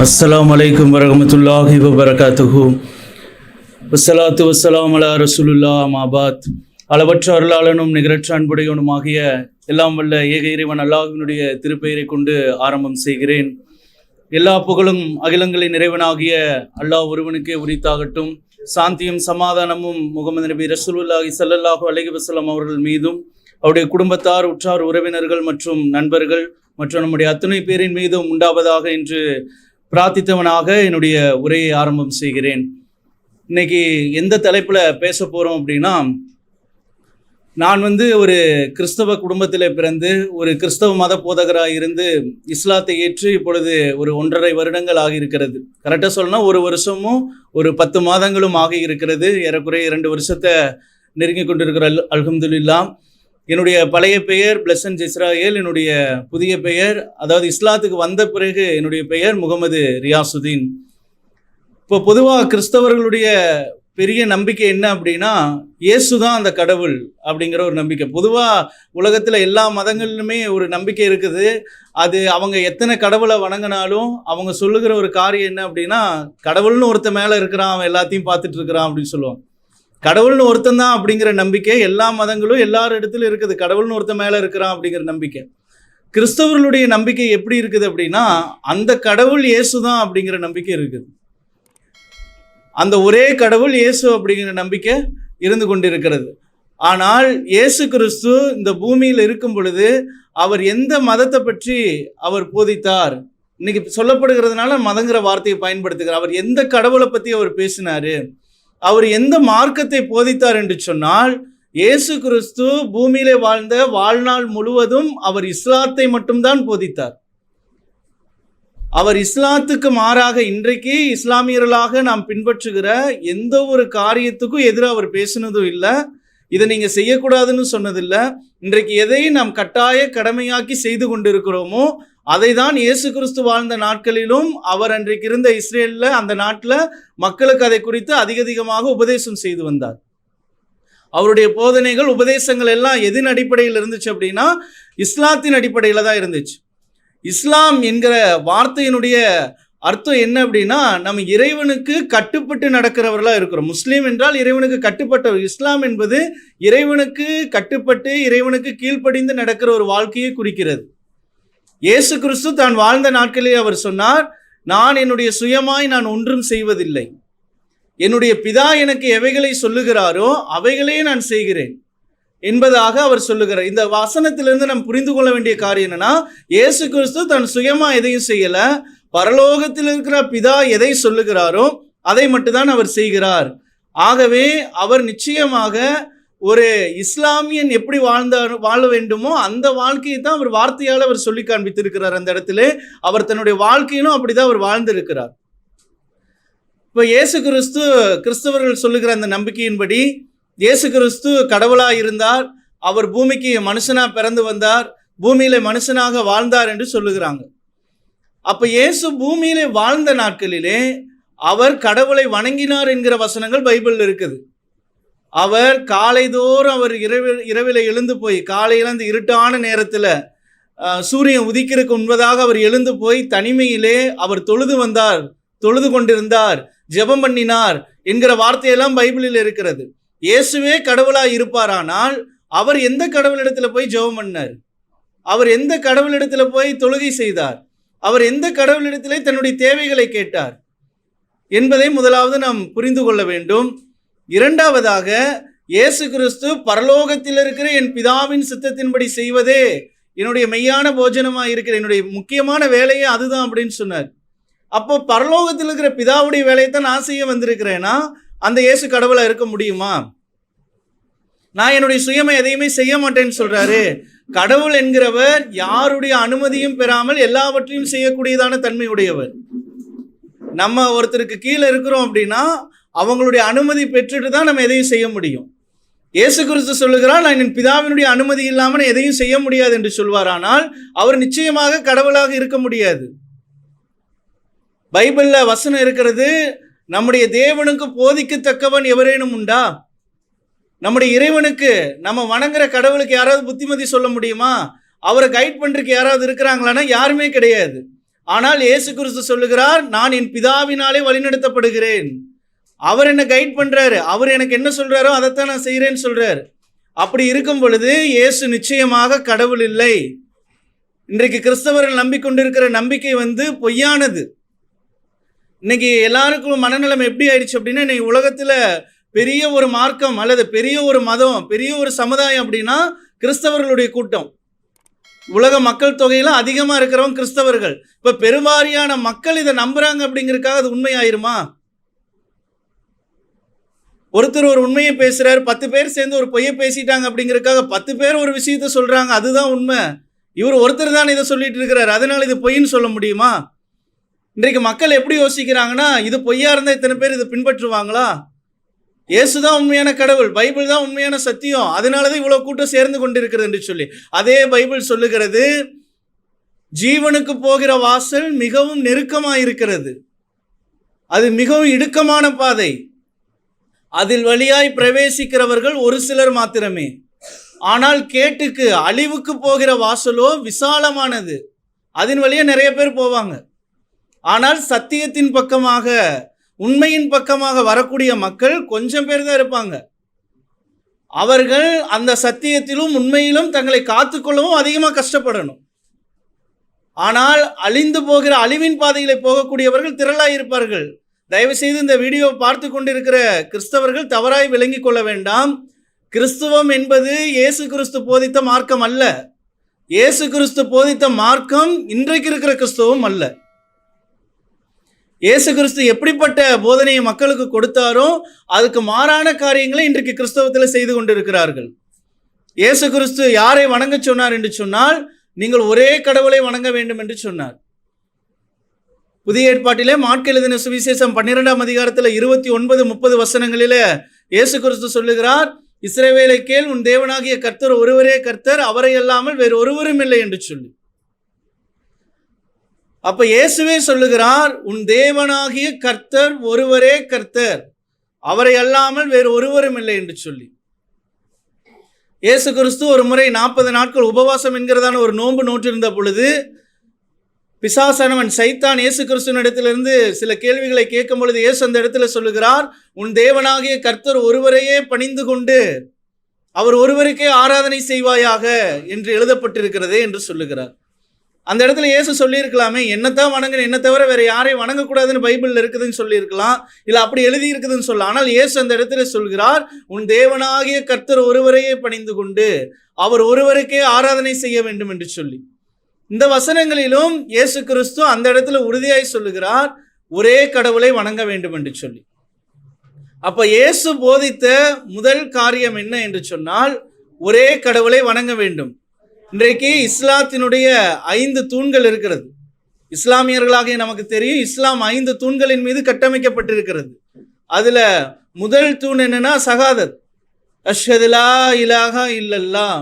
அஸ்ஸலாமு அலைக்கும் வரஹ்மத்துல்லாஹி வபரகாத்துஹு. வஸ்ஸலாத்து வஸ்ஸலாம் அலா ரசூலுல்லாஹ் மாபாத். அளவற்ற அருளாளனும் நிகரற்ற அன்புடையவனுமாகிய எல்லாம் வல்ல ஏக இறைவன் அல்லாஹ்வினுடைய திருப்பெயரை கொண்டு ஆரம்பம் செய்கிறேன். எல்லா புகழும் அகிலங்களின் இறைவனாகிய அல்லாஹ் ஒருவனுக்கே உரித்தாகட்டும். சாந்தியும் சமாதானமும் முகமது நபி ரசூலுல்லாஹி ஸல்லல்லாஹு அலைஹி வஸல்லம் அவர்கள் மீதும், அவருடைய குடும்பத்தார், உற்றார், உறவினர்கள் மற்றும் நண்பர்கள் மற்றும் நம்முடைய அத்தனை பேரின் மீதும் உண்டாவதாக என்று பிரார்த்தித்தவனாக என்னுடைய உரையை ஆரம்பம் செய்கிறேன். இன்னைக்கு எந்த தலைப்பில் பேச போகிறோம் அப்படின்னா, நான் ஒரு கிறிஸ்தவ குடும்பத்தில் பிறந்து ஒரு கிறிஸ்தவ மத போதகராக இருந்து இஸ்லாத்தை ஏற்று இப்பொழுது ஒரு 1.5 வருடங்கள் ஆகியிருக்கிறது. கரெக்டாக சொல்லணும்னா 1 வருஷமும் ஒரு 10 மாதங்களும் ஆகி இருக்கிறது. ஏறக்குறைய 2 வருஷத்தை நெருங்கி கொண்டிருக்கிற அல்ஹம்துலில்லாஹ். என்னுடைய பழைய பெயர் பிளசன்ட் இஸ்ராயேல். என்னுடைய புதிய பெயர், அதாவது இஸ்லாத்துக்கு வந்த பிறகு என்னுடைய பெயர் முகமது ரியாசுதீன். இப்போ பொதுவாக கிறிஸ்தவர்களுடைய பெரிய நம்பிக்கை என்ன அப்படின்னா, இயேசு தான் அந்த கடவுள் அப்படிங்கிற ஒரு நம்பிக்கை. பொதுவாக உலகத்தில் எல்லா மதங்களிலுமே ஒரு நம்பிக்கை இருக்குது. அது அவங்க எத்தனை கடவுளை வணங்கினாலும் அவங்க சொல்லுகிற ஒரு காரியம் என்ன அப்படின்னா, கடவுள்னு ஒருத்தன் மேலே இருக்கிறான், அவன் எல்லாத்தையும் பார்த்துட்டு இருக்கிறான் அப்படின்னு சொல்லுவான். கடவுள்னு ஒருத்தன் தான் அப்படிங்கிற நம்பிக்கை எல்லா மதங்களும் எல்லார் இடத்துலையும் இருக்குது. கடவுள்னு ஒருத்தன் மேலே இருக்கிறான் அப்படிங்கிற நம்பிக்கை. கிறிஸ்தவர்களுடைய நம்பிக்கை எப்படி இருக்குது அப்படின்னா, அந்த கடவுள் இயேசு தான் அப்படிங்கிற நம்பிக்கை இருக்குது. அந்த ஒரே கடவுள் இயேசு அப்படிங்கிற நம்பிக்கை இருந்து கொண்டிருக்கிறது. ஆனால் இயேசு கிறிஸ்து இந்த பூமியில் இருக்கும் பொழுது அவர் எந்த மதத்தை பற்றி அவர் போதித்தார், இன்னைக்கு சொல்லப்படுகிறதுனால மதங்கிற வார்த்தையை பயன்படுத்துகிறார். அவர் எந்த கடவுளை பற்றி அவர் பேசினார், அவர் எந்த மார்க்கத்தை போதித்தார் என்று சொன்னால், இயேசு கிறிஸ்து பூமியிலே வாழ்ந்த வாழ்நாள் முழுவதும் அவர் இஸ்லாத்தை மட்டும்தான் போதித்தார். அவர் இஸ்லாத்துக்கு மாறாக இன்றைக்கு இஸ்லாமியர்களாக நாம் பின்பற்றுகிற எந்த ஒரு காரியத்துக்கும் எதிராக அவர் பேசினதும் இல்லை. இதை நீங்கள் செய்யக்கூடாதுன்னு சொன்னதில்லை. இன்றைக்கு எதை நாம் கட்டாய கடமையாக்கி செய்து கொண்டிருக்கிறோமோ அதை தான் இயேசு கிறிஸ்து வாழ்ந்த நாட்களிலும் அவர் அன்றைக்கு இருந்த இஸ்ரேலில் அந்த நாட்டில் மக்களுக்கு அதை குறித்து அதிகமாக உபதேசம் செய்து வந்தார். அவருடைய போதனைகள், உபதேசங்கள் எல்லாம் எதின் அடிப்படையில் இருந்துச்சு அப்படின்னா, இஸ்லாத்தின் அடிப்படையில் தான் இருந்துச்சு. இஸ்லாம் என்கிற வார்த்தையினுடைய அர்த்தம் என்ன அப்படின்னா, நம்ம இறைவனுக்கு கட்டுப்பட்டு நடக்கிறவர்களாக இருக்கிறோம். முஸ்லீம் என்றால் இறைவனுக்கு கட்டுப்பட்டவர். இஸ்லாம் என்பது இறைவனுக்கு கட்டுப்பட்டு இறைவனுக்கு கீழ்ப்படிந்து நடக்கிற ஒரு வாழ்க்கையை குறிக்கிறது. இயேசு கிறிஸ்து தான் வாழ்ந்த நாட்களில் அவர் சொன்னார், நான் என்னுடைய சுயமாய் நான் ஒன்றும் செய்வதில்லை, என்னுடைய பிதா எனக்கு எவைகளை சொல்லுகிறாரோ அவைகளே நான் செய்கிறேன் என்பதாக அவர் சொல்லுகிறார். இந்த வசனத்திலிருந்து நாம் புரிந்து கொள்ள வேண்டிய காரியம் என்னன்னா, இயேசு கிறிஸ்து தன் சுயமா எதையும் செய்யல, பரலோகத்தில் இருக்கிற பிதா எதை சொல்லுகிறாரோ அதை மட்டும்தான் அவர் செய்கிறார். ஆகவே அவர் நிச்சயமாக ஒரு இஸ்லாமியன் எப்படி வாழ வேண்டுமோ அந்த வாழ்க்கையை தான் அவர் வார்த்தையால் அவர் சொல்லி காண்பித்திருக்கிறார். அந்த இடத்துல அவர் தன்னுடைய வாழ்க்கையிலும் அப்படிதான் அவர் வாழ்ந்திருக்கிறார். இப்போ இயேசு கிறிஸ்து, கிறிஸ்தவர்கள் சொல்லுகிற அந்த நம்பிக்கையின்படி இயேசு கிறிஸ்து கடவுளாக இருந்தார், அவர் பூமிக்கு மனுஷனாக பிறந்து வந்தார், பூமியில மனுஷனாக வாழ்ந்தார் என்று சொல்லுகிறாங்க. அப்போ இயேசு பூமியிலே வாழ்ந்த நாட்களிலே அவர் கடவுளை வணங்கினார் என்கிற வசனங்கள் பைபிளில் இருக்குது. அவர் காலைதோறும் அவர் இரவில் எழுந்து போய், காலையில் அந்த இருட்டான நேரத்தில் சூரியன் உதிக்கிறதுக்கு முன்பதாக அவர் எழுந்து போய் தனிமையிலே அவர் தொழுது கொண்டிருந்தார், ஜெபம் பண்ணினார் என்கிற வார்த்தையெல்லாம் பைபிளில் இருக்கிறது. இயேசுவே கடவுளாக இருப்பாரானால் அவர் எந்த கடவுளிடத்தில் போய் ஜெபம் பண்ணார், அவர் எந்த கடவுளிடத்தில் போய் தொழுகை செய்தார், அவர் எந்த கடவுளிடத்திலே தன்னுடைய தேவைகளை கேட்டார் என்பதை முதலாவது நாம் புரிந்து கொள்ள வேண்டும். இரண்டாவதாக, இயேசு கிறிஸ்து பரலோகத்தில் இருக்கிற என் பிதாவின் சித்தத்தின்படி செய்வதே என்னுடைய மெய்யான போஜனமாக இருக்கிற என்னுடைய முக்கியமான வேலையே அதுதான் அப்படின்னு சொன்னார். அப்போ பரலோகத்தில் இருக்கிற பிதாவுடைய வேலையை தான் நான் செய்ய வந்திருக்கிறேன்னா அந்த இயேசு கடவுளாக இருக்க முடியுமா? நான் என்னுடைய சுயமை எதையுமே செய்ய மாட்டேன்னு சொல்றாரு. கடவுள் என்கிறவர் யாருடைய அனுமதியும் பெறாமல் எல்லாவற்றையும் செய்யக்கூடியதான தன்மை உடையவர். நம்ம ஒருத்தருக்கு கீழே இருக்கிறோம் அப்படின்னா அவங்களுடைய அனுமதி பெற்றுட்டு தான் நம்ம எதையும் செய்ய முடியும். இயேசு கிறிஸ்து சொல்லுகிறார், நான் என் பிதாவினுடைய அனுமதி இல்லாமல் எதையும் செய்ய முடியாது என்று சொல்வார். ஆனால் அவர் நிச்சயமாக கடவுளாக இருக்க முடியாது. பைபிள்ல வசனம் இருக்கிறது, நம்முடைய தேவனுக்கு போதிக்கத்தக்கவன் எவரேனும் உண்டா? நம்முடைய இறைவனுக்கு, நம்ம வணங்குற கடவுளுக்கு யாராவது புத்திமதி சொல்ல முடியுமா? அவரை கைட் பண்றதுக்கு யாராவது இருக்கிறாங்களான்னா யாருமே கிடையாது. ஆனால் இயேசு கிறிஸ்து சொல்லுகிறார், நான் என் பிதாவினாலே வழிநடத்தப்படுகிறேன். அவர் என்ன கைட் பண்றாரு, அவர் எனக்கு என்ன சொல்றாரோ அதைத்தான் நான் செய்கிறேன்னு சொல்றாரு. அப்படி இருக்கும் பொழுது இயேசு நிச்சயமாக கடவுள் இல்லை. இன்றைக்கு கிறிஸ்தவர்கள் நம்பிக்கொண்டிருக்கிற நம்பிக்கை பொய்யானது. இன்னைக்கு எல்லாருக்கும் மனநலம் எப்படி ஆயிடுச்சு அப்படின்னா, இன்னைக்கு உலகத்துல பெரிய ஒரு மார்க்கம் அல்லது பெரிய ஒரு மதம், பெரிய ஒரு சமுதாயம் அப்படின்னா கிறிஸ்தவர்களுடைய கூட்டம். உலக மக்கள் தொகையில அதிகமா இருக்கிறவங்க கிறிஸ்தவர்கள். இப்ப பெருவாரியான மக்கள் இதை நம்புறாங்க அப்படிங்கிறதுக்காக அது உண்மையாயிருமா? ஒருத்தர் ஒரு உண்மையை பேசுறாரு, 10 பேர் சேர்ந்து ஒரு பொய்யை பேசிட்டாங்க அப்படிங்கிறதுக்காக 10 பேர் ஒரு விஷயத்த சொல்றாங்க, அதுதான் உண்மை. இவர் ஒருத்தர் தான் இதை சொல்லிட்டு இருக்கிறார், அதனால இது பொய்ன்னு சொல்ல முடியுமா? இன்றைக்கு மக்கள் எப்படி யோசிக்கிறாங்கன்னா, இது பொய்யா இருந்தா இத்தனை பேர் இதை பின்பற்றுவாங்களா? இயேசுதான் உண்மையான கடவுள், பைபிள் தான் உண்மையான சத்தியம், அதனாலதான் இவ்வளவு கூட்டம் சேர்ந்து கொண்டிருக்கிறது என்று சொல்லி. அதே பைபிள் சொல்லுகிறது, ஜீவனுக்கு போகிற வாசல் மிகவும் நெருக்கமாக இருக்கிறது, அது மிகவும் இடுக்கமான பாதை, அதில் வழியாய் பிரவேசிக்கிறவர்கள் ஒரு சிலர் மாத்திரமே. ஆனால் கேட்டுக்கு அழிவுக்கு போகிற வாசலோ விசாலமானது, அதன் வழியா நிறைய பேர் போவாங்க. ஆனால் சத்தியத்தின் பக்கமாக, உண்மையின் பக்கமாக வரக்கூடிய மக்கள் கொஞ்சம் பேர் தான் இருப்பாங்க. அவர்கள் அந்த சத்தியத்திலும் உண்மையிலும் தங்களை காத்துக்கொள்ளவும் அதிகமாக கஷ்டப்படணும். ஆனால் அழிந்து போகிற அழிவின் பாதையிலே போகக்கூடியவர்கள் திரளாய் இருப்பார்கள். தயவு செய்து இந்த வீடியோ பார்த்து கொண்டிருக்கிற கிறிஸ்தவர்கள் தவறாய் விளங்கி கொள்ள வேண்டாம். கிறிஸ்துவம் என்பது இயேசு கிறிஸ்து போதித்த மார்க்கம் அல்ல. இயேசு கிறிஸ்து போதித்த மார்க்கம் இன்றைக்கு இருக்கிற கிறிஸ்துவம் அல்ல. இயேசு கிறிஸ்து எப்படிப்பட்ட போதனையை மக்களுக்கு கொடுத்தாரோ அதுக்கு மாறான காரியங்களை இன்றைக்கு கிறிஸ்தவத்தில் செய்து கொண்டிருக்கிறார்கள். இயேசு கிறிஸ்து யாரை வணங்க சொன்னார் என்று சொன்னால், நீங்கள் ஒரே கடவுளை வணங்க வேண்டும் என்று சொன்னார். புதிய ஏற்பாட்டிலே மாற்கு எழுதின சுவிசேஷம் 12ஆம் அதிகாரத்தில் 29-30 வசனங்களிலே இயேசு கிறிஸ்து சொல்லுகிறார், இஸ்ரவேலை கேள், உன் தேவனாகிய கர்த்தர் ஒருவரே கர்த்தர், அவரை அல்லாமல் வேறு ஒருவரும் இல்லை என்று சொல்லி. அப்ப இயேசுவே சொல்லுகிறார், உன் தேவனாகிய கர்த்தர் ஒருவரே கர்த்தர், அவரை அல்லாமல் வேறு ஒருவரும் இல்லை என்று சொல்லி. இயேசு கிறிஸ்து ஒரு முறை 40 நாட்கள் உபவாசம் என்கிறதான ஒரு நோன்பு நோற்றிருந்த பொழுது, பிசாசானவன் சைத்தான் இயேசு கிறிஸ்துவின் இடத்திலிருந்து சில கேள்விகளை கேட்கும் பொழுது இயேசு அந்த இடத்துல சொல்லுகிறார், உன் தேவனாகிய கர்த்தர் ஒருவரையே பணிந்து கொண்டு அவர் ஒருவருக்கே ஆராதனை செய்வாயாக என்று எழுதப்பட்டிருக்கிறதே என்று சொல்லுகிறார். அந்த இடத்துல இயேசு சொல்லியிருக்கலாமே, என்னத்தான் வணங்க, என்ன தவிர வேற யாரையும் வணங்கக்கூடாதுன்னு பைபிள்ல இருக்குதுன்னு சொல்லியிருக்கலாம், இல்லை அப்படி எழுதி இருக்குதுன்னு சொல்லலாம். ஆனால் இயேசு அந்த இடத்துல சொல்கிறார், உன் தேவனாகிய கர்த்தர் ஒருவரையே பணிந்து கொண்டு அவர் ஒருவருக்கே ஆராதனை செய்ய வேண்டும் என்று சொல்லி. இந்த வசனங்களிலும் இயேசு கிறிஸ்து அந்த இடத்துல உறுதியாய் சொல்லுகிறார், ஒரே கடவுளை வணங்க வேண்டும் என்று சொல்லி. அப்ப இயேசு போதித்த முதல் காரியம் என்ன என்று சொன்னால், ஒரே கடவுளை வணங்க வேண்டும். இன்றைக்கு இஸ்லாத்தினுடைய 5 தூண்கள் இருக்கிறது. இஸ்லாமியர்களாகிய நமக்கு தெரியும், இஸ்லாம் 5 தூண்களின் மீது கட்டமைக்கப்பட்டிருக்கிறது. அதுல முதல் தூண் என்னன்னா சகாதத், அஷ்ஹது லா இலாஹா இல்லல்லாஹ்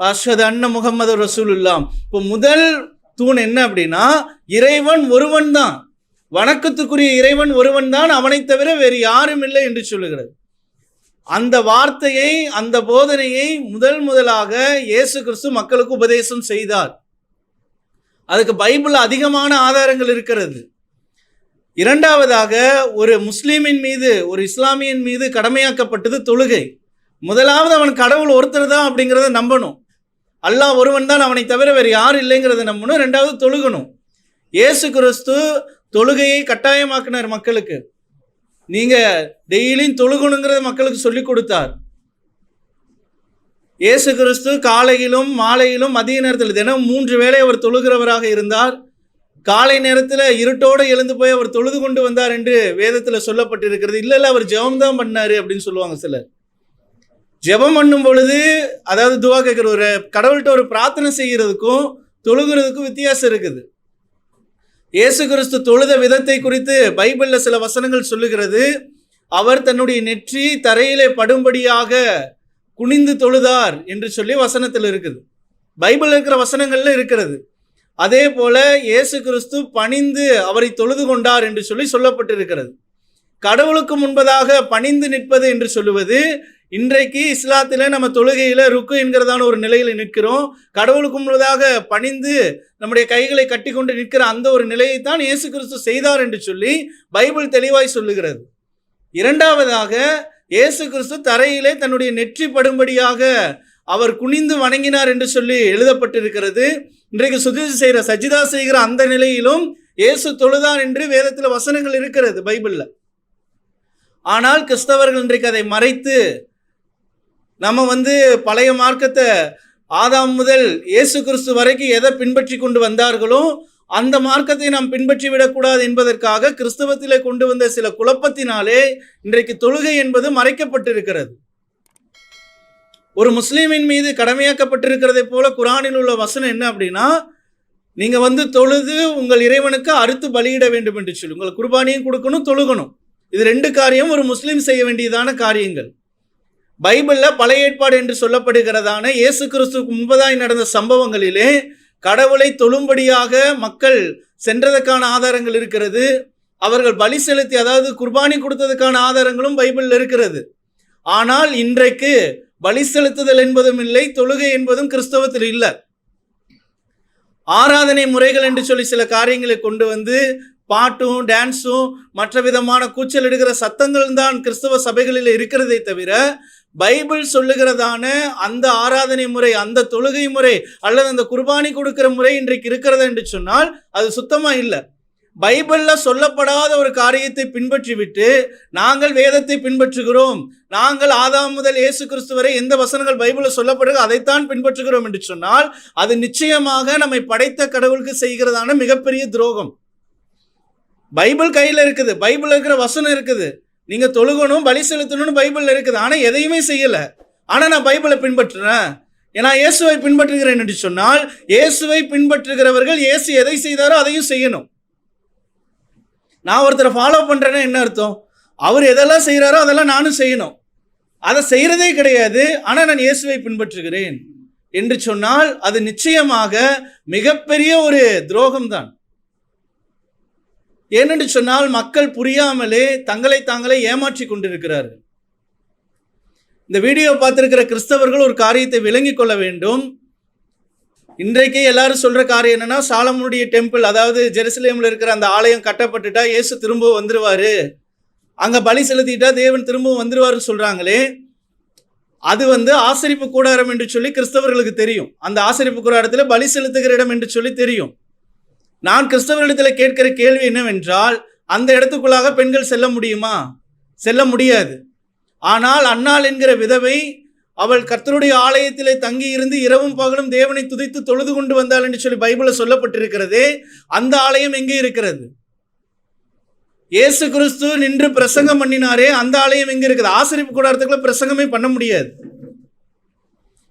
அஷ்ஹது அன்ன முஹம்மது ரசூலுல்லாஹ். இப்போ முதல் தூண் என்ன அப்படின்னா, இறைவன் ஒருவன் தான், வணக்கத்துக்குரிய இறைவன் ஒருவன் தான், அவனை தவிர வேறு யாரும் இல்லை என்று சொல்லுகிறது. அந்த வார்த்தையை, அந்த போதனையை முதலாக இயேசு கிறிஸ்து மக்களுக்கு உபதேசம் செய்தார். அதுக்கு பைபிள்ல அதிகமான ஆதாரங்கள் இருக்கிறது. இரண்டாவதாக, ஒரு முஸ்லிமின் மீது, ஒரு இஸ்லாமியன் மீது கடமையாக்கப்பட்டது தொழுகை. முதலாவது அவன் கடவுள் ஒருத்தர் தான் அப்படிங்கிறத நம்பணும், அல்லாஹ் ஒருவன் தான், அவனை தவிர வேறு யாரும் இல்லைங்கிறத நம்பணும். ரெண்டாவது தொழுகணும். இயேசு கிறிஸ்து தொழுகையை கட்டாயமாக்கினார் மக்களுக்கு. நீங்க டெய்லியும் தொழுகணுங்கிறத மக்களுக்கு சொல்லி கொடுத்தார். இயேசு கிறிஸ்து காலையிலும் மாலையிலும் மதிய நேரத்தில் தினம் 3 வேளை அவர் தொழுகிறவராக இருந்தார். காலை நேரத்தில் இருட்டோடு எழுந்து போய் அவர் தொழுது கொண்டு வந்தார் என்று வேதத்தில் சொல்லப்பட்டிருக்கிறது. இல்லை அவர் ஜெபம் தான் பண்ணாரு அப்படின்னு சொல்லுவாங்க சிலர். ஜெபம் பண்ணும் பொழுது, அதாவது துவா கேட்கிற, ஒரு கடவுள்கிட்ட ஒரு பிரார்த்தனை செய்கிறதுக்கும் தொழுகிறதுக்கும் வித்தியாசம் இருக்குது. இயேசு கிறிஸ்து தொழுத விதத்தை குறித்து பைபிள்ல சில வசனங்கள் சொல்லுகிறது. அவர் தன்னுடைய நெற்றி தரையிலே படும்படியாக குனிந்து தொழுதார் என்று சொல்லி வசனத்தில் இருக்குது. பைபிள் இருக்கிற வசனங்கள்ல இருக்கிறது. அதே போல இயேசு கிறிஸ்து பணிந்து அவரை தொழுது கொண்டார் என்று சொல்லி சொல்லப்பட்டிருக்கிறது. கடவுளுக்கு முன்பதாக பணிந்து நிற்பது என்று சொல்லுவது, இன்றைக்கு இஸ்லாத்தில நம்ம தொழுகையில ருக்கு என்கிறதான ஒரு நிலையில் நிற்கிறோம். கடவுளுக்கு முன்பதாக பணிந்து நம்முடைய கைகளை கட்டி கொண்டு நிற்கிற அந்த ஒரு நிலையைத்தான் இயேசு கிறிஸ்து செய்தார் என்று சொல்லி பைபிள் தெளிவாய் சொல்லுகிறது. இரண்டாவதாக இயேசு கிறிஸ்து தரையிலே தன்னுடைய நெற்றி படும்படியாக அவர் குனிந்து வணங்கினார் என்று சொல்லி எழுதப்பட்டிருக்கிறது. இன்றைக்கு சஜிதா செய்கிற அந்த நிலையிலும் இயேசு தொழுதார் என்று வேதத்தில் வசனங்கள் இருக்கிறது பைபிள்ல. ஆனால் கிறிஸ்தவர்கள் இன்றைக்கு அதை மறைத்து நம்ம பழைய மார்க்கத்தை ஆதாம் முதல் இயேசு கிறிஸ்து வரைக்கும் எதை பின்பற்றி கொண்டு வந்தார்களோ அந்த மார்க்கத்தை நாம் பின்பற்றி விடக்கூடாது என்பதற்காக கிறிஸ்தவத்திலே கொண்டு வந்த சில குழப்பத்தினாலே இன்றைக்கு தொழுகை என்பது மறைக்கப்பட்டிருக்கிறது. ஒரு முஸ்லீமின் மீது கடமையாக்கப்பட்டிருக்கிறதை போல குரானில் உள்ள வசனம் என்ன அப்படின்னா, நீங்க தொழுது உங்கள் இறைவனுக்கு அறுத்து பலியிட வேண்டும் என்று சொல்லி உங்கள் குர்பானியும் கொடுக்கணும், தொழுகணும். இது ரெண்டு காரியம் ஒரு முஸ்லீம் செய்ய வேண்டியதான காரியங்கள். பைபிள்ல பழைய ஏற்பாடு என்று சொல்லப்படுகிறதான இயேசு கிறிஸ்துவுக்கு முன்பதாய் நடந்த சம்பவங்களிலே கடவுளை தொழும்படியாக மக்கள் சென்றதற்கான ஆதாரங்கள் இருக்கிறது. அவர்கள் பலி செலுத்தி, அதாவது குர்பானி கொடுத்ததுக்கான ஆதாரங்களும் பைபிளில் இருக்கிறது. ஆனால் இன்றைக்கு பலி செலுத்துதல் என்பதும் இல்லை, தொழுகை என்பதும் கிறிஸ்தவத்தில் இல்லை. ஆராதனை முறைகள் என்று சொல்லி சில காரியங்களை கொண்டு பாட்டும் டான்ஸும் மற்ற விதமான கூச்சல் எடுக்கிற சத்தங்கள் தான் கிறிஸ்தவ சபைகளில் இருக்கிறதே தவிர பைபிள் சொல்லுகிறதான அந்த ஆராதனை முறை, அந்த தொழுகை முறை அல்லது அந்த குர்பானி கொடுக்கிற முறை இன்றைக்கு இருக்கிறதா என்று சொன்னால் அது சுத்தமா இல்லை. பைபிள்ல சொல்லப்படாத ஒரு காரியத்தை பின்பற்றி விட்டு நாங்கள் வேதத்தை பின்பற்றுகிறோம், நாங்கள் ஆதாம் முதல் இயேசு கிறிஸ்து வரை எந்த வசனங்கள் பைபிள்ல சொல்லப்படுகிறது அதைத்தான் பின்பற்றுகிறோம் என்று சொன்னால் அது நிச்சயமாக நம்மை படைத்த கடவுளுக்கு செய்கிறதான மிகப்பெரிய துரோகம். பைபிள் கையில் இருக்குது, பைபிள் இருக்கிற வசனம் இருக்குது, நீங்க தொழுகணும் பலி செலுத்தணும்னு பைபிள் இருக்குது. ஆனா எதையுமே செய்யல. ஆனா நான் பைபிளை பின்பற்றுறேன், ஏன்னா இயேசுவை பின்பற்றுகிறேன் என்று சொன்னால் இயேசுவை பின்பற்றுகிறவர்கள் இயேசு எதை செய்தாரோ அதையும் செய்யணும். நான் ஒருத்தரை ஃபாலோ பண்றேன்னா என்ன அர்த்தம்? அவர் எதெல்லாம் செய்யறாரோ அதெல்லாம் நானும் செய்யணும். அதை செய்யறதே கிடையாது. ஆனா நான் இயேசுவை பின்பற்றுகிறேன் என்று சொன்னால் அது நிச்சயமாக மிகப்பெரிய ஒரு துரோகம் தான். ஏனென்று சொன்னால் மக்கள் புரியாமலே தங்களை தாங்களே ஏமாற்றி கொண்டிருக்கிறார்கள். இந்த வீடியோ பார்த்திருக்கிற கிறிஸ்தவர்கள் ஒரு காரியத்தை விளங்கிக் கொள்ள வேண்டும். இன்றைக்கு எல்லாரும் சொல்ற காரியம் என்னன்னா, சாலமோனுடைய டெம்பிள், அதாவது ஜெருசலேம்ல இருக்கிற அந்த ஆலயம் கட்டப்பட்டுட்டா இயேசு திரும்ப வந்துருவாரு, அங்க பலி செலுத்திட்டா தேவன் திரும்பவும் வந்துருவாருன்னு சொல்றாங்களே, அது ஆசரிப்பு கூடாரம் என்று சொல்லி கிறிஸ்தவர்களுக்கு தெரியும். அந்த ஆசரிப்பு கூடாரத்துல பலி செலுத்துகிற இடம் என்று சொல்லி தெரியும். நான் கிறிஸ்தவர்களிடத்தில் கேட்கிற கேள்வி என்னவென்றால், அந்த இடத்துக்குள்ளாக பெண்கள் செல்ல முடியுமா? செல்ல முடியாது. ஆனால் அன்னாள் என்கிற விதவை அவள் கர்த்தருடைய ஆலயத்திலே தங்கி இருந்து இரவும் பகலும் தேவனை துதித்து தொழுது கொண்டு வந்தாள் என்று சொல்லி பைபிளில் சொல்லப்பட்டிருக்கிறதே, அந்த ஆலயம் எங்கே இருக்கிறது? இயேசு கிறிஸ்து நின்று பிரசங்கம் பண்ணினாரே, அந்த ஆலயம் எங்கே இருக்குது? ஆசரிப்பு கூடாரத்துக்குள்ள பிரசங்கமே பண்ண முடியாது.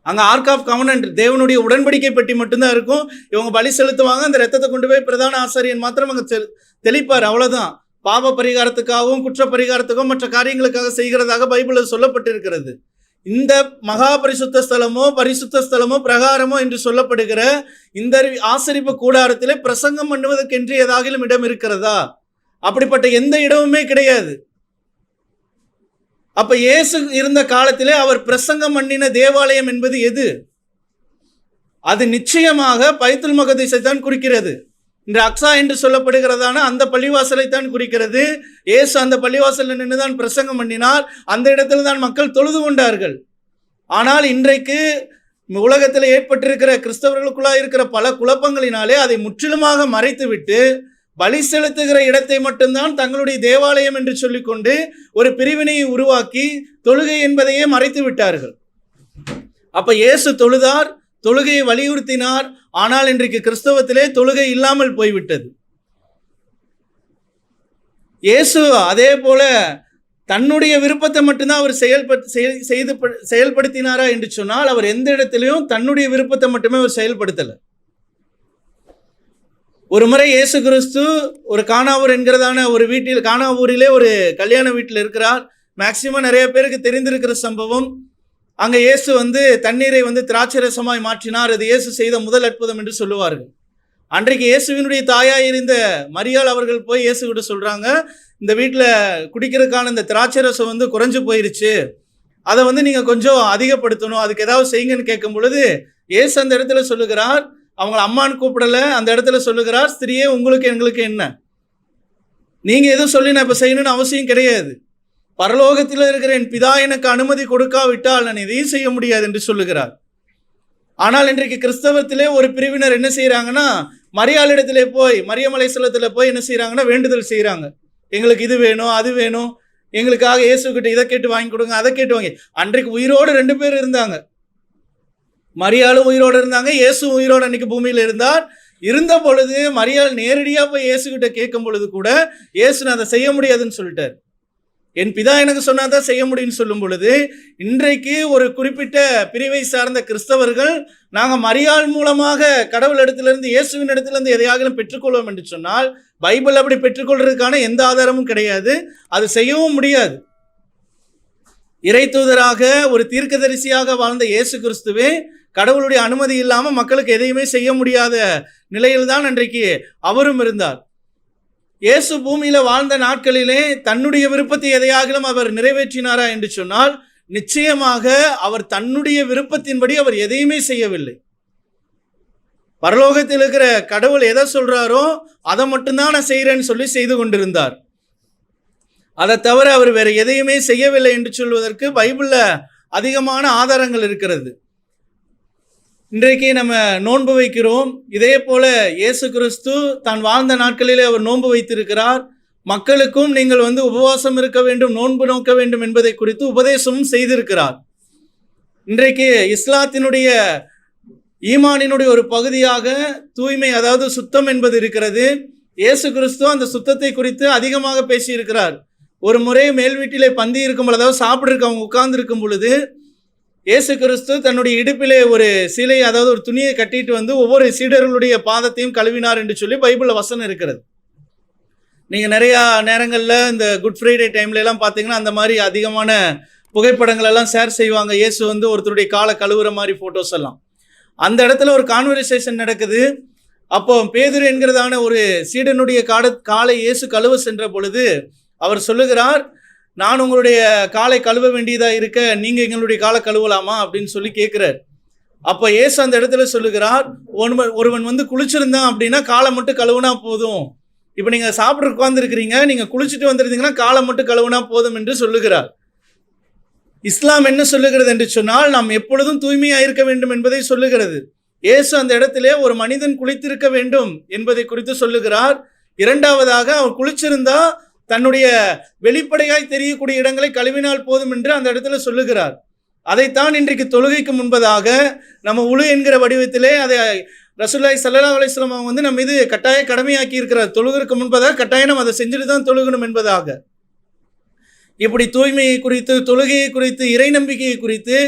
அங்கே ஆர்க் ஆஃப் கவனன்ட், தேவனுடைய உடன்படிக்கை பெட்டி மட்டும்தான் இருக்கும். இவங்க பலி செலுத்துவாங்க, அந்த ரத்தத்தை கொண்டு போய் பிரதான ஆசாரியன் மாத்திரம் அங்கே தெளிப்பார், அவ்வளோதான். பாவ பரிகாரத்துக்காகவும் குற்ற பரிகாரத்துக்கும் மற்ற காரியங்களுக்காக செய்கிறதாக பைபிளில் சொல்லப்பட்டிருக்கிறது. இந்த மகா பரிசுத்த ஸ்தலமோ பிரகாரமோ என்று சொல்லப்படுகிற இந்த ஆசரிப்பு கூடாரத்திலே பிரசங்கம் பண்ணுவதற்கென்று ஏதாகிலும் இடம் இருக்கிறதா? அப்படிப்பட்ட எந்த இடமுமே கிடையாது. அப்ப இயேசு இருந்த காலத்திலே அவர் பிரசங்கம் பண்ணின தேவாலயம் என்பது எது? அது நிச்சயமாக பைத்துல் மக்திஸை தான் குறிக்கிறது. இன்று அக்ஸா என்று சொல்லப்படுகிறதான அந்த பள்ளிவாசலை தான் குறிக்கிறது. இயேசு அந்த பள்ளிவாசலில் நின்று தான் பிரசங்கம் பண்ணினார், அந்த இடத்துல தான் மக்கள் தொழுது கொண்டார்கள். ஆனால் இன்றைக்கு உலகத்தில் ஏற்பட்டிருக்கிற கிறிஸ்தவர்களுக்குள்ளாக இருக்கிற பல குழப்பங்களினாலே அதை முற்றிலுமாக மறைத்து விட்டு பலி செலுத்துகிற இடத்தை மட்டும்தான் தங்களுடைய தேவாலயம் என்று சொல்லிக்கொண்டு ஒரு பிரிவினையை உருவாக்கி தொழுகை என்பதையே மறைத்து விட்டார்கள். அப்ப இயேசு தொழுதார், தொழுகையை வலியுறுத்தினார். ஆனால் இன்றைக்கு கிறிஸ்தவத்திலே தொழுகை இல்லாமல் போய்விட்டது. இயேசு அதே போல தன்னுடைய விருப்பத்தை மட்டும்தான் அவர் செயல்படுத்தினாரா என்று சொன்னால் அவர் எந்த இடத்திலையும் தன்னுடைய விருப்பத்தை மட்டுமே அவர் செயல்படுத்தலை. ஒரு முறை இயேசு கிறிஸ்து ஒரு கானாவூர் என்கிறதான ஒரு வீட்டில், கானாவூரிலே ஒரு கல்யாண வீட்டில் இருக்கிறார். மேக்சிமம் நிறைய பேருக்கு தெரிந்திருக்கிற சம்பவம். அங்கே இயேசு தண்ணீரை திராட்சை ரசமாய் மாற்றினார். அது இயேசு செய்த முதல் அற்புதம் என்று சொல்லுவார்கள். அன்றைக்கு இயேசுவினுடைய தாயாய் இருந்த மரியாள் அவர்கள் போய் இயேசு கிட்ட சொல்றாங்க, இந்த வீட்டில் குடிக்கிறதுக்கான இந்த திராட்சை ரசம் குறைஞ்சு போயிருச்சு, அதை நீங்க கொஞ்சம் அதிகப்படுத்தணும், அதுக்கு ஏதாவது செய்யுங்கன்னு கேட்கும் பொழுது இயேசு அந்த இடத்துல சொல்லுகிறார், அவங்கள அம்மான்னு கூப்பிடல, அந்த இடத்துல சொல்லுகிறார், ஸ்திரியே உங்களுக்கு எங்களுக்கு என்ன, நீங்க எதுவும் சொல்லி நான் இப்ப செய்யணும்னு அவசியம் கிடையாது. பரலோகத்தில் இருக்கிற என் பிதா எனக்கு அனுமதி கொடுக்காவிட்டால் நான் எதையும் செய்ய முடியாது என்று சொல்லுகிறார். ஆனால் இன்றைக்கு கிறிஸ்தவத்திலே ஒரு பிரிவினர் என்ன செய்யறாங்கன்னா, மரியாளிடத்திலே போய், மரியம் அலைஹிஸ்ஸலாத்துல போய் என்ன செய்யறாங்கன்னா, வேண்டுதல் செய்யறாங்க. எங்களுக்கு இது வேணும், அது வேணும், எங்களுக்காக இயேசு கிட்ட இதை கேட்டு வாங்கி கொடுங்க, அதை கேட்டு வாங்கி. அன்றைக்கு உயிரோடு 2 பேர் இருந்தாங்க. மரியாளும் உயிரோடு இருந்தாங்க, இயேசு உயிரோடு அன்னைக்கு பூமியில் இருந்தார். இருந்த பொழுது மரியாள் நேரடியா போய் இயேசு கிட்ட கேட்கும் பொழுது கூட இயேசு நான் அதை செய்ய முடியாதுன்னு சொல்லிட்டார். என் பிதா எனக்கு சொன்னாதான் செய்ய முடியும்னு சொல்லும் பொழுது, இன்றைக்கு ஒரு குறிப்பிட்ட பிரிவை சார்ந்த கிறிஸ்தவர்கள் நாங்கள் மரியாள் மூலமாக கடவுள் இடத்திலிருந்து, இயேசுவின் இடத்திலிருந்து எதையாகிலும் பெற்றுக்கொள்வோம் என்று சொன்னால், பைபிள் அப்படி பெற்றுக்கொள்றதுக்கான எந்த ஆதாரமும் கிடையாது, அது செய்யவும் முடியாது. இறை தூதராக ஒரு தீர்க்கதரிசியாக வாழ்ந்த இயேசு கிறிஸ்துவே கடவுளுடைய அனுமதி இல்லாமல் மக்களுக்கு எதையுமே செய்ய முடியாத நிலையில்தான் அன்றைக்கு அவரும் இருந்தார். இயேசு பூமியில வாழ்ந்த நாட்களிலே தன்னுடைய விருப்பத்தை எதையாகிலும் அவர் நிறைவேற்றினாரா என்று சொன்னால், நிச்சயமாக அவர் தன்னுடைய விருப்பத்தின்படி அவர் எதையுமே செய்யவில்லை. பரலோகத்தில் இருக்கிற கடவுள் எதை சொல்றாரோ அதை மட்டும்தான் நான் செய்கிறேன்னு சொல்லி செய்து கொண்டிருந்தார். அதை தவிர அவர் வேற எதையுமே செய்யவில்லை என்று சொல்வதற்கு பைபிள்ல அதிகமான ஆதாரங்கள் இருக்கிறது. இன்றைக்கு நம்ம நோன்பு வைக்கிறோம். இதே போல இயேசு கிறிஸ்து தான் வாழ்ந்த நாட்களிலே அவர் நோன்பு வைத்திருக்கிறார். மக்களுக்கும் நீங்கள் உபவாசம் இருக்க வேண்டும், நோன்பு நோக்க வேண்டும் என்பதை குறித்து உபதேசமும் செய்திருக்கிறார். இன்றைக்கு இஸ்லாத்தினுடைய ஈமானினுடைய ஒரு பகுதியாக தூய்மை, அதாவது சுத்தம் என்பது இருக்கிறது. இயேசு கிறிஸ்து அந்த சுத்தத்தை குறித்து அதிகமாக பேசியிருக்கிறார். ஒரு முறை மேல் வீட்டிலே பந்தி இருக்கும் பொழுது, அதாவது சாப்பிட்றதுக்கு அவங்க உட்கார்ந்து இருக்கும் பொழுது, இயேசு கிறிஸ்து தன்னுடைய இடுப்பிலே ஒரு சிலை, அதாவது ஒரு துணியை கட்டிட்டு ஒவ்வொரு சீடர்களுடைய பாதத்தையும் கழுவினார் என்று சொல்லி பைபிளில் வசனம் இருக்கிறது. நீங்கள் நிறையா நேரங்களில் இந்த குட் ஃப்ரைடே டைம்ல எல்லாம் பார்த்தீங்கன்னா அந்த மாதிரி அதிகமான புகைப்படங்கள் எல்லாம் ஷேர் செய்வாங்க. இயேசு ஒருத்தருடைய காலை கழுவுற மாதிரி ஃபோட்டோஸ் எல்லாம். அந்த இடத்துல ஒரு கான்வர்சேஷன் நடக்குது. அப்போ பேதுரு என்கிறதான ஒரு சீடனுடைய காலை இயேசு கழுவ சென்ற பொழுது அவர் சொல்லுகிறார், நான் உங்களுடைய காலை கழுவ வேண்டியதா இருக்க நீங்க எங்களுடைய காலை கழுவலாமா அப்படின்னு சொல்லி கேட்கிறார். அப்ப இயேசு அந்த இடத்துல சொல்லுகிறார், ஒருவன் குளிச்சிருந்தான் அப்படின்னா காலை மட்டும் கழுவுனா போதும். இப்ப நீங்க சாப்பிட உட்கார்ந்து இருக்கிறீங்க, நீங்க குளிச்சுட்டு வந்திருந்தீங்கன்னா காலை மட்டும் கழுவுனா போதும் என்று சொல்லுகிறார். இஸ்லாம் என்ன சொல்லுகிறது என்று சொன்னால், நாம் எப்பொழுதும் தூய்மையா இருக்க வேண்டும் என்பதை சொல்லுகிறது. இயேசு அந்த இடத்திலே ஒரு மனிதன் குளித்திருக்க வேண்டும் என்பதை குறித்து சொல்லுகிறார். இரண்டாவதாக அவர் குளிச்சிருந்தா தன்னுடைய வெளிப்படையாய் தெரியக்கூடிய இடங்களை கழுவினால் போதும் என்று அந்த இடத்துல சொல்லுகிறார். அதைத்தான் இன்றைக்கு தொழுகைக்கு முன்பதாக நம்ம உழு என்கிற வடிவத்திலே அதை ரசூலுல்லாஹி ஸல்லல்லாஹு அலைஹி வஸல்லம் அவங்க நம்ம இது கட்டாய கடமையாக்கி இருக்கிறார். தொழுகைக்கு முன்பதாக கட்டாயம் நம்ம அதை செஞ்சுட்டு தான் தொழுகணும் என்பதாக. இப்படி தூய்மையை குறித்து, தொழுகையை குறித்து, இறை நம்பிக்கையை குறித்து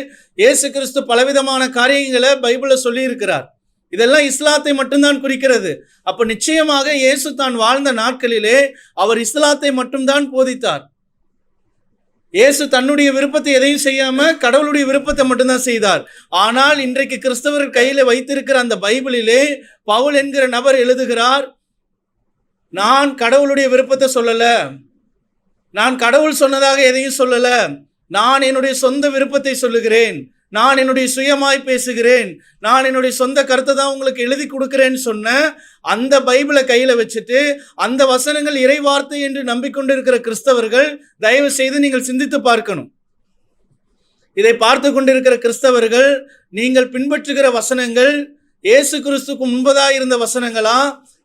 இயேசு கிறிஸ்து பலவிதமான காரியங்களை பைபிளில் சொல்லி இருக்கிறார். இதெல்லாம் இஸ்லாத்தை மட்டும்தான் குறிக்கிறது. அப்ப நிச்சயமாக இயேசு தான் வாழ்ந்த நாட்களிலே அவர் இஸ்லாத்தை மட்டும்தான் போதித்தார். இயேசு தன்னுடைய விருப்பத்தை எதையும் செய்யாம கடவுளுடைய விருப்பத்தை மட்டும்தான் செய்தார். ஆனால் இன்றைக்கு கிறிஸ்தவர்கள் கையில வைத்திருக்கிற அந்த பைபிளிலே பவுல் என்கிற நபர் எழுதுகிறார், நான் கடவுளுடைய விருப்பத்தை சொல்லல, நான் கடவுள் சொன்னதாக எதையும் சொல்லல, நான் என்னுடைய சொந்த விருப்பத்தை சொல்லுகிறேன், நான் என்னுடைய சுயமாய் பேசுகிறேன், நான் என்னுடைய சொந்த கருத்தை தான் உங்களுக்கு எழுதி கொடுக்கிறேன்னு சொன்ன அந்த பைபிளை கையில வச்சுட்டு அந்த வசனங்கள் இறை வார்த்தை என்று நம்பிக்கொண்டிருக்கிற கிறிஸ்தவர்கள் தயவு செய்து நீங்கள் சிந்தித்து பார்க்கணும். இதை பார்த்து கொண்டிருக்கிற கிறிஸ்தவர்கள், நீங்கள் பின்பற்றுகிற வசனங்கள் இயேசு கிறிஸ்துக்கு முன்பதாக இருந்த வசனங்களா,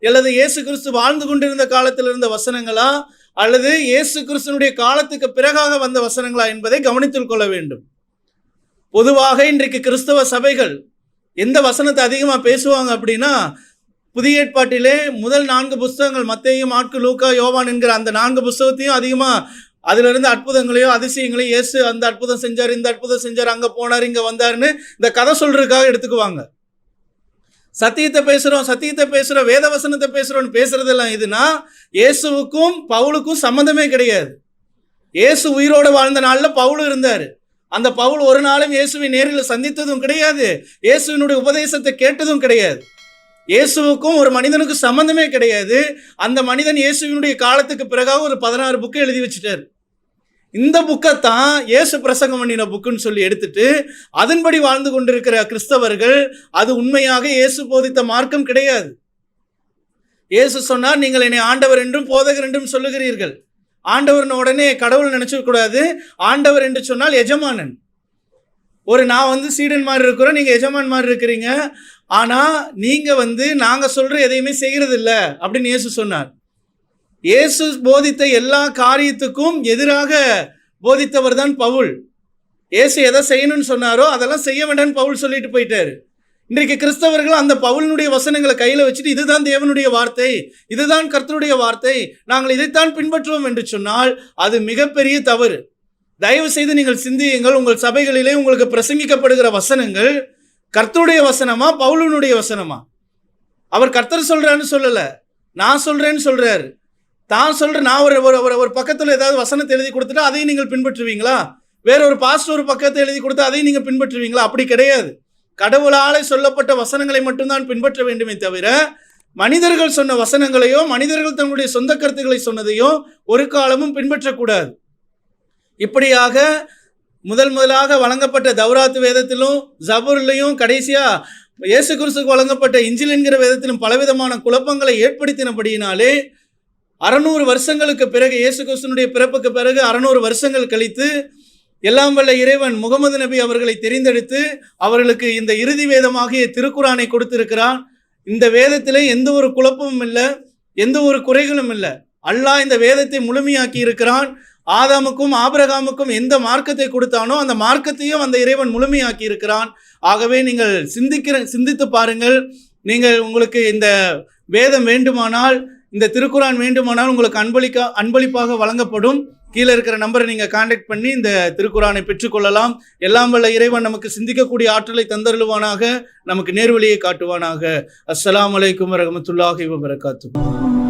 அல்லது இயேசு கிறிஸ்து வாழ்ந்து கொண்டிருந்த காலத்தில் இருந்த வசனங்களா, அல்லது இயேசு கிறிஸ்துனுடைய காலத்துக்கு பிறகாக வந்த வசனங்களா என்பதை கவனித்துக் கொள்ள வேண்டும். பொதுவாக இன்றைக்கு கிறிஸ்தவ சபைகள் எந்த வசனத்தை அதிகமாக பேசுவாங்க அப்படின்னா, புதிய ஏற்பாட்டிலே முதல் 4 புஸ்தகங்கள், மத்தேயு, மாற்கு, லூக்கா, யோவான் என்கிற அந்த 4 புஸ்தகத்தையும் அதிகமாக அதுல இருந்து அற்புதங்களையோ அதிசயங்களையும், இயேசு அந்த அற்புதம் செஞ்சார், இந்த அற்புதம் செஞ்சார், அங்க போனார், இங்க வந்தாருன்னு இந்த கதை சொல்றதுக்காக எடுத்துக்குவாங்க. சத்தியத்தை பேசுகிறோம், வேத வசனத்தை பேசுகிறோன்னு பேசுறதெல்லாம் இதுனா இயேசுவுக்கும் பவுலுக்கும் சம்மந்தமே கிடையாது. இயேசு உயிரோடு வாழ்ந்த நாளில் பவுல் இருந்தார். அந்த பவுல் ஒரு நாளும் இயேசுவை நேரில் சந்தித்ததும் கிடையாது, இயேசுவினுடைய உபதேசத்தை கேட்டதும் கிடையாது. இயேசுவுக்கும் ஒரு மனிதனுக்கும் சம்பந்தமே கிடையாது. அந்த மனிதன் இயேசுவினுடைய காலத்துக்கு பிறகாக ஒரு 16 புக்கு எழுதி வச்சுட்டார். இந்த புக்கைத்தான் இயேசு பிரசங்கம் பண்ணின புக்குன்னு சொல்லி எடுத்துட்டு அதன்படி வாழ்ந்து கொண்டிருக்கிற கிறிஸ்தவர்கள் அது உண்மையாக இயேசு போதித்த மார்க்கம் கிடையாது. இயேசு சொன்னார், நீங்கள் என்னை ஆண்டவர் என்றும் போதகர் என்றும் சொல்லுகிறீர்கள். ஆண்டவர்னு உடனே கடவுள் நினைச்சுக்க கூடாது. ஆண்டவர் என்று சொன்னால் எஜமானன். நான் சீடன் மாதிரி இருக்கிறோம், நீங்க எஜமான் மாதிரி இருக்கிறீங்க. ஆனா நீங்க நாங்க சொல்ற எதையுமே செய்யறது இல்லை அப்படின்னு இயேசு சொன்னார். இயேசு போதித்த எல்லா காரியத்துக்கும் எதிராக போதித்தவர் தான் பவுல். இயேசு எதை செய்யணும்னு சொன்னாரோ அதெல்லாம் செய்ய வேண்டாம்னு பவுல் சொல்லிட்டு போயிட்டாரு. இன்றைக்கு கிறிஸ்தவர்கள் அந்த பவுலினுடைய வசனங்களை கையில் வச்சுட்டு இதுதான் தேவனுடைய வார்த்தை, இதுதான் கர்த்தருடைய வார்த்தை, நாங்கள் இதைத்தான் பின்பற்றுவோம் என்று சொன்னால் அது மிகப்பெரிய தவறு. தயவு செய்து நீங்கள் சிந்தியுங்கள். உங்கள் சபைகளிலே உங்களுக்கு பிரசங்கிக்கப்படுகிற வசனங்கள் கர்த்தருடைய வசனமா பவுலினுடைய வசனமா? அவர் கர்த்தர் சொல்றான்னு சொல்லல, நான் சொல்றேன்னு சொல்றாரு. தான் சொல்றேன். நான் ஒரு பக்கத்தில் ஏதாவது வசனத்தை எழுதி கொடுத்துட்டா அதையும் நீங்கள் பின்பற்றுவீங்களா? வேற ஒரு பாஸ்டர் ஒரு பக்கத்தை எழுதி கொடுத்தா அதையும் நீங்க பின்பற்றுவீங்களா? அப்படி கிடையாது. கடவுளாலே சொல்லப்பட்ட வசனங்களை மட்டும்தான் பின்பற்ற வேண்டுமே தவிர மனிதர்கள் சொன்ன வசனங்களையோ மனிதர்கள் தங்களுடைய சொந்த கருத்துக்களை சொன்னதையோ ஒரு காலமும் பின்பற்றக்கூடாது. இப்படியாக முதலாக வழங்கப்பட்ட தௌராத் வேதத்திலும் ஜபூர்லையும் கடைசியா இயேசு கிறிஸ்துவுக்கு வழங்கப்பட்ட இஞ்சில் என்கிற வேதத்திலும் பலவிதமான குழப்பங்களை ஏற்படுத்தினபடியினாலே 600 வருஷங்களுக்கு பிறகு, இயேசு கிறிஸ்துவினுடைய பிறப்புக்கு பிறகு 600 வருஷங்கள் கழித்து எல்லாம் வல்ல இறைவன் முகமது நபி அவர்களை தெரிந்தெடுத்து அவர்களுக்கு இந்த இறுதி வேதமாகிய திருக்குரானை கொடுத்திருக்கிறான். இந்த வேதத்திலே எந்த ஒரு குழப்பமும் இல்லை, எந்த ஒரு குறைகளும் இல்லை. அல்லாஹ் இந்த வேதத்தை முழுமையாக்கி இருக்கிறான். ஆதாமுக்கும் ஆபிரகாமுக்கும் எந்த மார்க்கத்தை கொடுத்தானோ அந்த மார்க்கத்தையும் அந்த இறைவன் முழுமையாக்கி இருக்கிறான். ஆகவே நீங்கள் சிந்தித்து பாருங்கள். நீங்கள் உங்களுக்கு இந்த வேதம் வேண்டுமானால், இந்த திருக்குரான் வேண்டுமானால் உங்களுக்கு அன்பளிப்பாக வழங்கப்படும். கீழே இருக்கிற நம்பரை நீங்கள் கான்டாக்ட் பண்ணி இந்த திருக்குரானை பெற்றுக்கொள்ளலாம். எல்லாம் வல்ல இறைவன் நமக்கு சிந்திக்கக்கூடிய ஆற்றலை தந்தருளுவானாக, நமக்கு நேர்வழியை காட்டுவானாக. அஸ்ஸலாமு அலைக்கும் வரஹ்மத்துல்லாஹி வபரகாத்துஹு.